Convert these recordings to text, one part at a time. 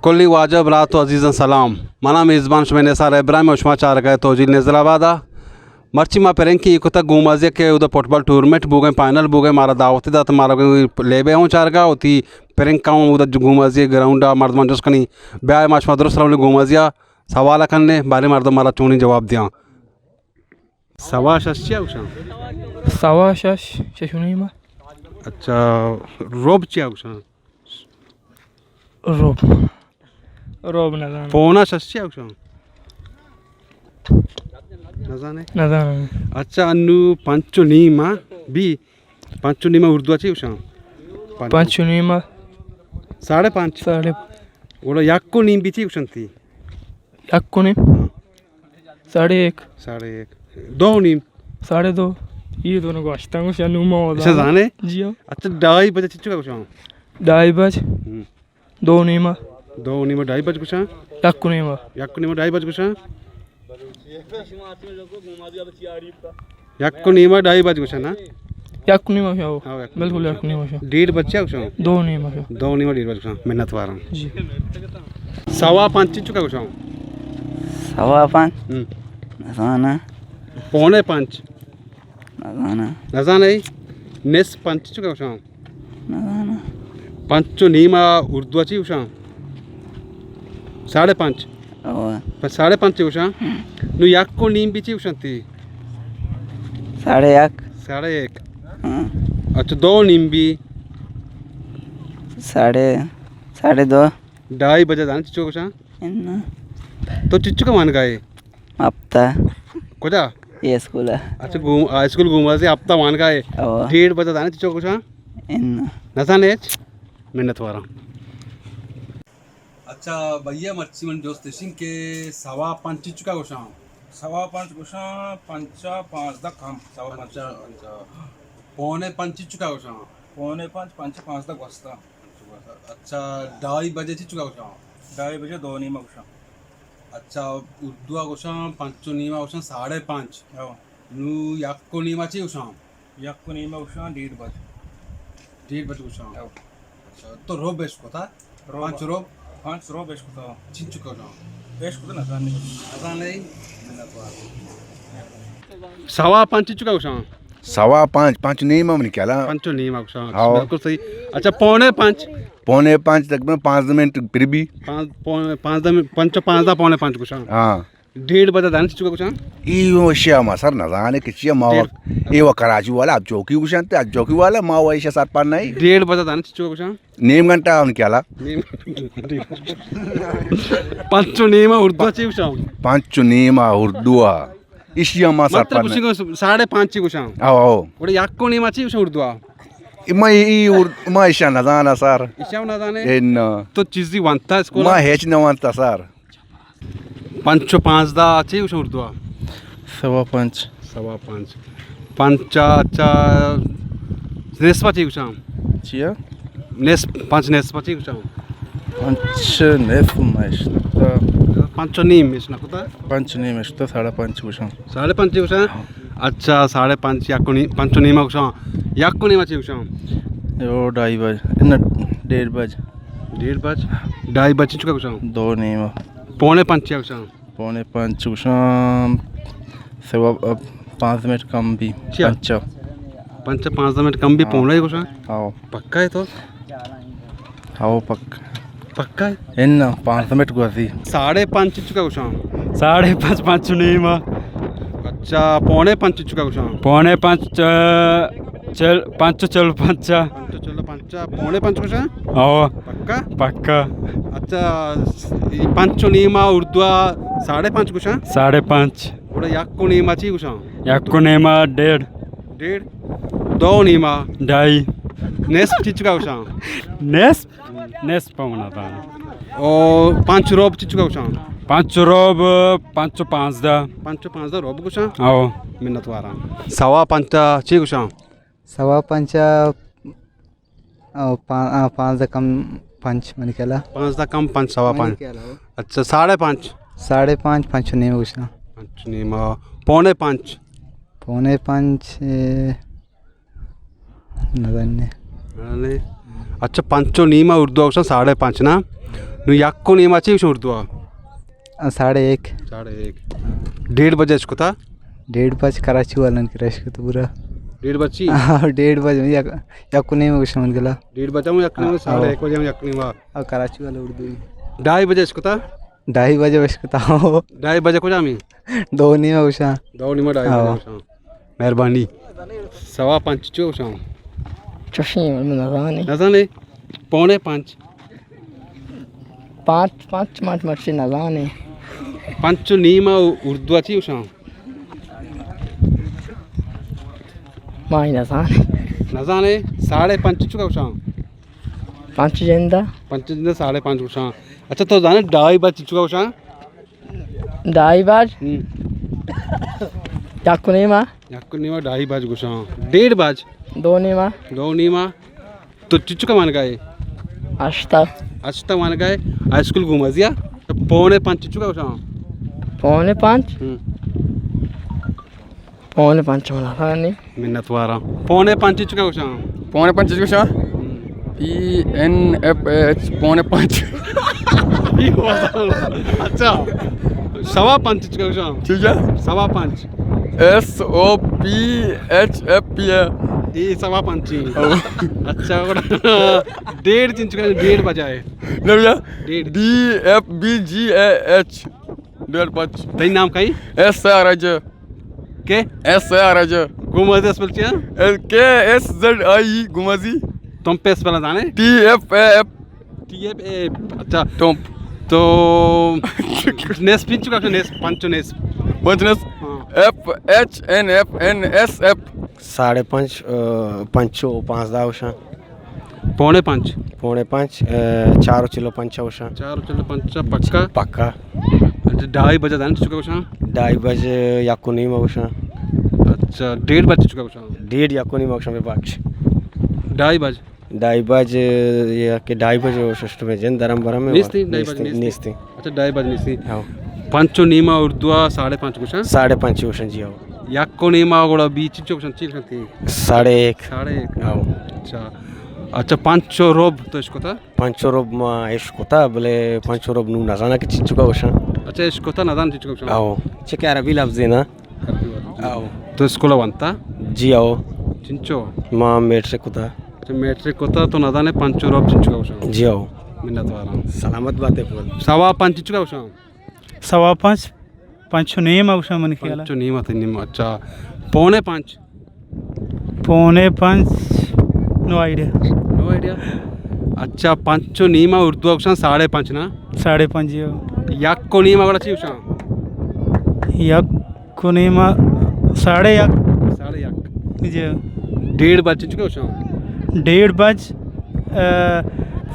कुल्ली वाजब रात अजीज़न सलाम मना मेज़बान शुमे सार इब्राहिम उशमा चार गए तोजिल नजराबादा मर्ची मा पेरें की कुता घूमाजे के उधर फुटबॉल टूर्नामेंट बुगे फाइनल बुगे मारा दावती दात मारा लेबे हूँ चार गा होती पेरें काऊँ उधर घूमाजे ग्राउंड मर्दमान जसकनी ब्याह माश मदरस रावले घूमाजिया सवाल करने बारे मर्द मारा चूनी जवाब दिया सवा शस्या उषा सवा शश शशुनीमा अच्छा रोब चिया उषा रोब रोब नजाने पोना शस्या उषा नजाने नजाने अच्छा अन्नु पंचुनीमा बी पंचुनीमा उर्दू अच्छी उषा पंचुनीमा 5.5 साढ़े वो याक्को नीम भी थी उषंती याक्कुने 1.5 1.5 दो नीम 2.5 ये दोनों को अष्टांग से अनुमा होता अच्छा जाने जी हाँ अच्छा 2:30 बजे चिच्चू का उषा 2:30 2 नीमा 2 नीमा 2:30 बजे उषा याक्कुनेमा याक्को नीमा 2:30 बजे उषा याक्को नीमा 2:30 बजे उषा ना याक्कुनेमा क्या हो हाँ, बिल्कुल याक्कुनेमा क्या 1:30 बजे उषा 2 नीमा क्या 2 नीमा 1:30 बजे उषा मेहनत वारा जी 5.15 चिच्चू का उषा 5.5 नजाना 4.5 नजाना नजाने नेस पंच चिच्चू का उषा नजाना पंचो नीमा उर्दू अच्छी उषा 5.5 और 5.5 उषा नु याक्को नीम भी ची उषंती 1.5 1.5 अच्छा 2 नीम भी 2.5 2:30 बजे जाने चिच्चू उषा इन तो चिच्चू का मान गए हफ्ता कोजा ये स्कूल है अच्छा स्कूल घूमा से हफ्ता मान गए और 1:30 बजे जाने चिच्चू उषा इन नसानेच मेहनत वारा अच्छा भैया मच्छी मन दोस्त सिंह के 5.5 चिच्चू का उषा 5.5 गुशा 5 दा काम 5.5 4.5 चिच्चू का उषा 4.5 5 दा वस्ता अच्छा 2:30 बजे चिच्चू का उषा 2:30 बजे 2 नीमा गुशा अच्छा उर्दू उषा पंचो नीमा उषा 5.5 हो नु याक्को नीमा ची उषा याक्को नीमा गुशा 1:30 बजे 1:30 बजे उषा हो अच्छा तो रोब बेश को था पांच रोब 5 रो बेश को चिच्चू का उषा बेश को ना जाने पता नहीं मेहनत वारा 5.5 चिच्चू का उषा 5.5 नहीं मम्मी क्या ला पंचो नीमा उषा हाँ। बिल्कुल सही अच्छा 4.5 5.5 तक में 5 मिनट फिर भी 5 5 5.5 कुछ हाँ 1:30 बजे जाने चिच्चू का कुछ यो शिया मसर न जाने किसी मावा ये वो कराची वाला अब चौकी उशांते आज चौकी वाला मावा ऐसा 7-5 नहीं 1:30 बजे जाने चिच्चू का कुछ नेम घंटा उन क्या ला पंचो नीमा उर्दू ची उषा 5 नीमा उर्दू इशिया मा मतलब 7-5 कुछ 5.5 ची कुछ आओ आओ और याक्को नीमा ची उषा उर्दू मैं मैं ऐसा न जाना सर इशाव ना जाने इन तो चीज़ी वंता इसको मैं हेच न वांता सर पंचो 5 दा ची उषा उर्दू 5.5 5.5 पंचा अच्छा नेस्पा ची उषा चिया नेस 5 नेस्पा ची उषा 5 नेफ माइश पंचो नीम इसना कुता 5 नीम इस तो 5.5 गुशा 5.5 उषा अच्छा 5.5 याक्को नी पंचो नीमा उषा याक्को नीमा ची उषा यो 2:30 बजे इन 1:30 बजे 1:30 बजे 2:30 बजे चुका कुछ 2 नीमा 4.5 या कुछ 4.5 गुशा सेवा 5 मिनट कम भी क्या? 5 मिनट कम भी पौना ही कुछ आओ पक्का है तो आओ पक्का है इन 5 मिनट गुआसी 5.5 चुका कुछ 5.5 5 नीमा अच्छा 4.5 चुका कुछ 5.5 चल 5 चल 5 चलो 5.5 कुछ आओ पक्का पक्का अच्छा पंचो नीमा उर्दू 5.5 कुछ 5.5 और याक्को नीमा ची कुछ याक्को नीमा 1.5 1.5 2 नीमा 2.5 नेस चुका कुछ नेस पावना था और 5 रोब चुका कुछ 5 रोब 5 दा 5 दा रोब कुछ आओ मिन्नत वारा 5.5 ची कुछ 5.5 5 दा कम 5 मैंने केला 5 दा कम 5.5 अच्छा 5.5 5.5 5 नहीं गुशा 5 नीमा 4.5 5 न जाने अच्छा पंचो नीमा उर्दू अक्षर 5.5 ना नु याक्को नेमाची उर्दुआ 1:30 1:30 1:30 इसकोता 1:30 कराची वालन की रश तो पूरा 1:30 1:30 याको नेम कुछ मन गेला 1:30 में यक्ने में 1:30 में यक्ने में और कराची वाला उर्दू 2:30 इसकोता 2:30 बजता हो 2:30 को जामी दो नेम कुछ दो निमा 2:30 मेहरबानी 5:15 चो शाम चशी नजाने 4:45 पाँच मर्ची नजाने 5 नीमा उर्दुआची शाम माही नजाने नजाने 5:30 चुका शाम 5 जिंदा 5 दिन 5:30 शाम अच्छा तो जाने 2:30 चुका शाम 2:30 याको नेमा याको नीमा 2:30 शाम 1:30 दो नेमा दो नीमा तो चुका मान गए अष्टा अच्छा मान गए हाई स्कूल घूमा दिया तो 4:45 चुका शाम 4:45 4:45 नजाने मिन्नत वारा 4:45 चुका शाम 5:45 को शाम PNFH 5:45 अच्छा 5:15 चुका शाम ठीक है 5:15 SOPHFP है ये 5:15 अच्छा 1:30 चुका 1:30 बजाए नहीं भैया 1:30 DFBGAH 1:30 तेरी नाम कहीं SRJ के SRJ घूमा दे स्पेल क्या KSZIE गुमाजी तुम पे स्पेल जाने TFAF TFA अच्छा टॉप तो नेस पिन चुका नेस पंचो नेस पंचनेस FHNFNSF 5:30 पंचो 5:10 उषा 4:45 5:45 4 किलो 5 उषा 4 चलो 5 पक्का पक्का अच्छा 2:30 जाने चुका उषा 2:30 याको नहीं उषा अच्छा 1:30 चुका उषा 1:30 याको नहीं उषा में बाक्ष 2:30 2:30 ये के 2:30 उषस्ट में जन दरम बरम में निस्ती 2:30 निस्ती अच्छा 2:30 निस्ती हां पंचो नीमा उर्दुआ 5:30 उषा 5:30 उषा जी आओ याको नीमा गोड़ा बीच चुका चील थी 1:30 1:30 आओ अच्छा अच्छा पंचो रोब तो इसको था पंचो रोब मा इसको था बोले पंचो रोब नु नजाना के चुका उषा अच्छा इसको था नदान चुका उषा आओ चेक अरबी लफ्ज है ना आओ तो इसको लवंता जी आओ चिंचो मां मेट्रिक को था अच्छा मैट्रिक को था तो नदाने पंचो रोब चुका उषा जी आओ मिन्नत वाला सलामत बातें बोल 5:15 चुका उषा 5:15 पंचो नेम उषा मन खेला पंचो नीमा थी नीमा अच्छा 4:45 5:45 नो आइडिया नो आइडिया अच्छा पंचो नीमा उर्दू उषा 5:30 ना 5:30 याको नीमा गोड़ा ची उषा याको नेम 1:30 1:30 जी 1:30 चुका उषा 1:30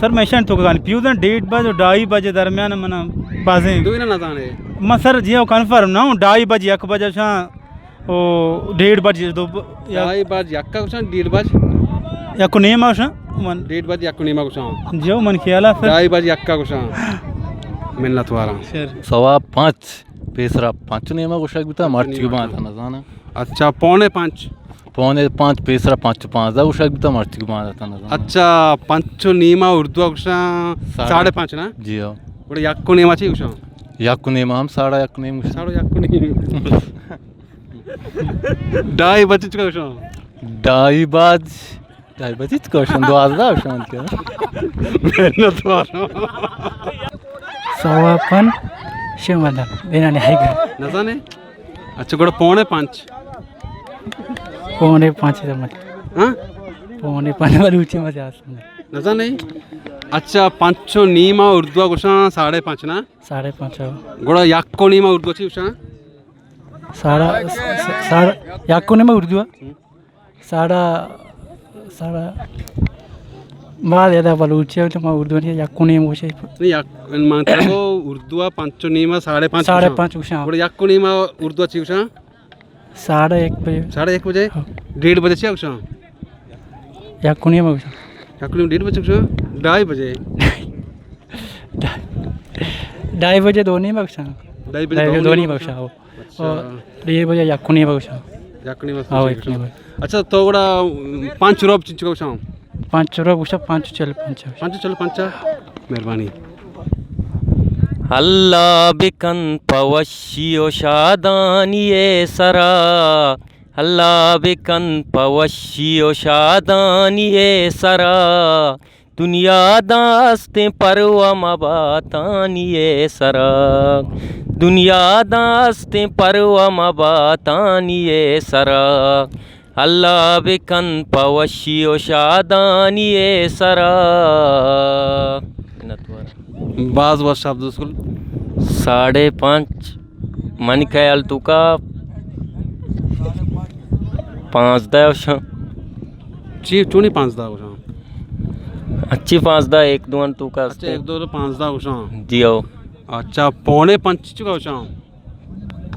सर मैं शायद तो कन्फ्यूजन 1:30 और 2:30 दरमियान मना बाजें दो ही ना नदाने मैं सर जी कन्फर्म ना हूँ 2:30 1 बजे शां ओ 1:30 दो 2:30 याका उषा 1:30 याको नेम उषा मन 1:30 याको नीमा उषा जो मन खेला सर 2:30 याका उषा मिन्नत वाला सर 5:15 पेसरा 5 नेमा गोशा बिता मार्च के बाद ना जाना अच्छा 4:45 5:05 पेसरा 5:05 उशा बिता मार्च के बाद ना अच्छा पंचो नीमा उर्दू उषा 5:30 ना जी हां बड़े याको नीमा ची उषा याको नेमा हम 1:30 नेम साड़ो याको नी 2:30 चुका उषा 2:30 क्वेश्चन 2:10 उशा मन के मिन्नत वाला 5:15 शिवमदा देना नहीं है ना जाने अच्छा गोड़ा 4:45 5:05 मत हाँ 5:05 वाली ऊंची मजा आसने ना जाने अच्छा पंचो नीमा उर्दू उषा 5:30 ना 5:05 गोड़ा याको नीमा उर्दू ची उषा साड़ा याको ने मैं उर्दू साड़ा बाद यादा बलूची तो मैं उर्दू नहीं याको ने मुझे नहीं याक मानते को उर्दू पंचो नीमा 5:30 5:05 उषा गोड़ा याको नीमा उर्दू ची उषा 1:30 बजे 1:30 बजे 1:30 ची उषा याको ने मैं उषा याको नीमा 1:30 उषा 2:30 2:30 बजे दो नहीं मैं उषा 2:30 दो नहीं मैं उषा और 1:30 बजे याको ने मैं उषा याको नीमा अच्छा तो गोड़ा 5 रोब चिंचुका उषा 5 रुपये उषा 5 चल 5 5 चलो 5 मेहरबानी अल्लाह बिकन पवशियो शादानिये सरा अल्लाह बिकन पवशियो शादानिये सरा दुनिया दास्ते परवा मबातानिये सरा दुनिया दास्ते परवा मबातानिये सरा अल्लाह बिकन पवशियो शादानिये सरा बाज वर्ष शब्द स्कूल 5.5 मन ख्याल तुका 5 दा अशा ची चुनी 5 दा उशा अच्छी 5 दा 1-2 तुका अच्छा 1-2 5 दा उशा जी आओ अच्छा 4.5 चुका उशा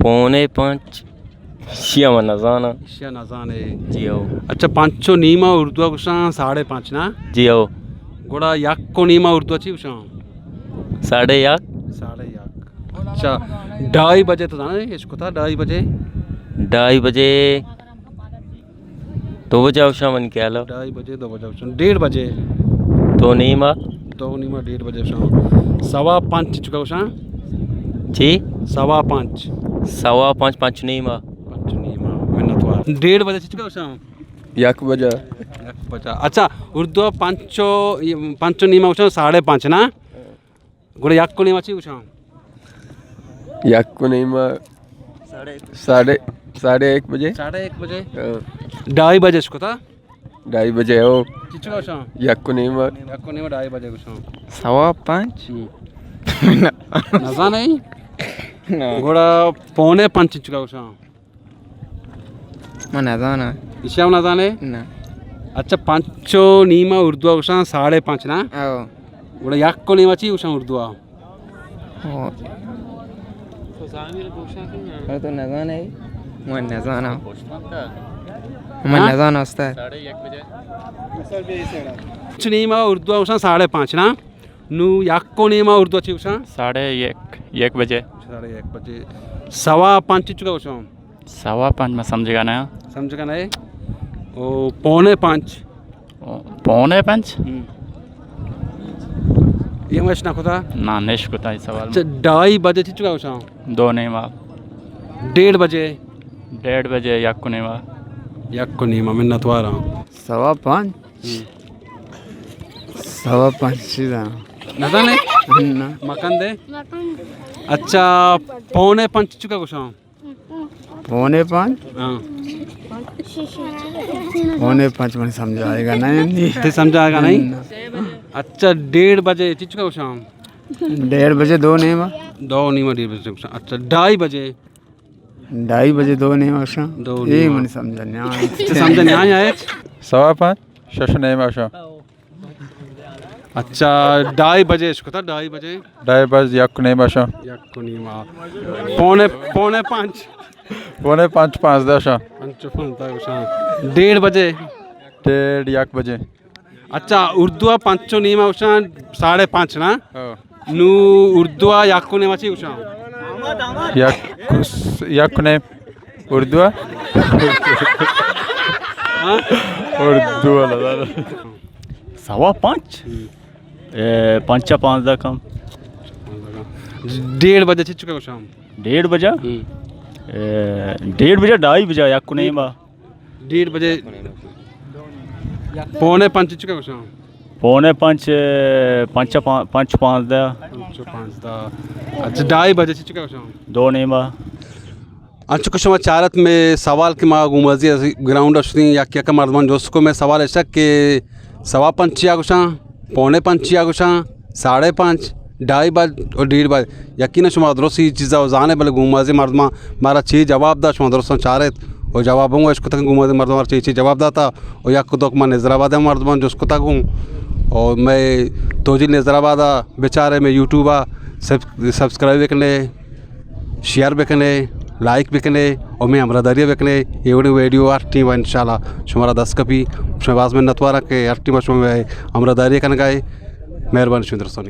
4.5 शिया मन जाना शिया ना जाने जी आओ अच्छा 5 नीमा उर्दू उशा 5.5 ना जी आओ गोड़ा याक को नीमा उर्दू अच्छी उशा 1.5 अच्छा 2:30 बजे तो जाना है इसको था 2:30 बजे 2:30 बजे 2 बजे उशा मन ख्याल 2:30 बजे 2 बजे उशा 1:30 बजे तो नीमा 1:30 बजे उशा 5:15 चुका उशा जी 5:15 5 नीमा 5 नीमा मिन्नतवार 1:30 बजे चुका उशा 1 बजे अच्छा उर्दू 5 नीमा उशा 5:30 ना गोड़े याक को नीमा ची उशा याको नहीं मा 1:30 बजे 1:30 बजे 2:30 बजे इसको था 2:30 बजे हो चुका उशा याको नहीं मा याक को नीमा 2:30 बजे उशा 5:15 नजा नहीं गोड़ा 4:45 चुका उशा मन जाना इशाम ना जाने ना अच्छा 5 नीमा उर्दू उशा 5:30 ना आओ गोड़ा याक को नीमा ची उशा उर्दू तो ना जाना है मन ना जाना मन ना जाना उस्ताद 5 नीमा उर्दू उशा 5:30 ना नु याक को नीमा उर्दू अच्छी उशा 1:30 बजे 1:30 बजे 5:15 चुका उशा 5:15 में समझेगा ना समझ का नहीं ओ 4:45 5:45 ये मच ना खुदा ना नेश को था इस सवाल अच्छा 2:30 बजे थी चुका उशा 2 नीमा 1:30 बजे 1:30 बजे याक को नीमा याक को नीमा मिन्नत वारा 5:15 सीधा ना जाने मकान दे अच्छा 4:45 चुका उशा 5:15 हाँ 5:15 मन समझ आएगा नहीं ते समझ आएगा नहीं अच्छा 1:30 बजे चुका उशा 1:30 बजे 2 नीमा 2 नीमा 1:30 बजे उशा अच्छा 2:30 बजे 2:30 बजे 2 नीमा उशा दो ये नीमा। मन समझ नहीं ते समझ नहीं आया 5:15 शश नहीं मा उशा अच्छा 2:30 बजे इसको था 2:30 बजे 2:30 बजे याको नहीं मा उशा याक को नीमा 4:45 5:45 5 दा उशा 1:30 बजे 1:30 1 बजे अच्छा उर्दू 5 नीमा उशा 5:30 ना नु उर्दू याको नीमा ची उशा याको नहीं उर्दू उर्दू वाला 5:15 5:05 दा कम 1:30 बजे थी चुका उशा 1:30 बजे 1:30 बजे 2:30 बजे याक को नीमा 1:30 बजे 4:45 चुका उशा 4:45 5:05 दा 5 दा अच्छा 2:30 बजे थी चुका उशा 2 नीमा अच्छा कुछ चारत में सवाल की माँ गुमजी ग्राउंड असनी या क्या का मर्दमान दोस्तों में सवाल ऐसा कि 5:15 या कुछ 4:45 या कुछ 5:30 2:30 बज और 1:30 बज यकीन शुमा दुरुस्त ही चीज़ा जाने भले गुमजी मर्दमा मारा चीज़ जवाब दा शुमा दुरुस्त चारत और जवाब हूँ इसको तक गुमजी मर्दमा चीज़ जवाब दाता और या खुद मैं नजराबाद मर्दमान जो उसको तक हूँ और मैं तोजिल नजराबाद बेचारे में यूट्यूब सब्सक्राइब करने शेयर भी करने लाइक भी करने और मैं हमरादारी भी करने ये वीडियो आर्टी व इंशाल्लाह शुमारा 10 कपी शहबाज में नतवारा के आर्टी में हमरादारी करने गए मेहरबानी शुद्र सोनी।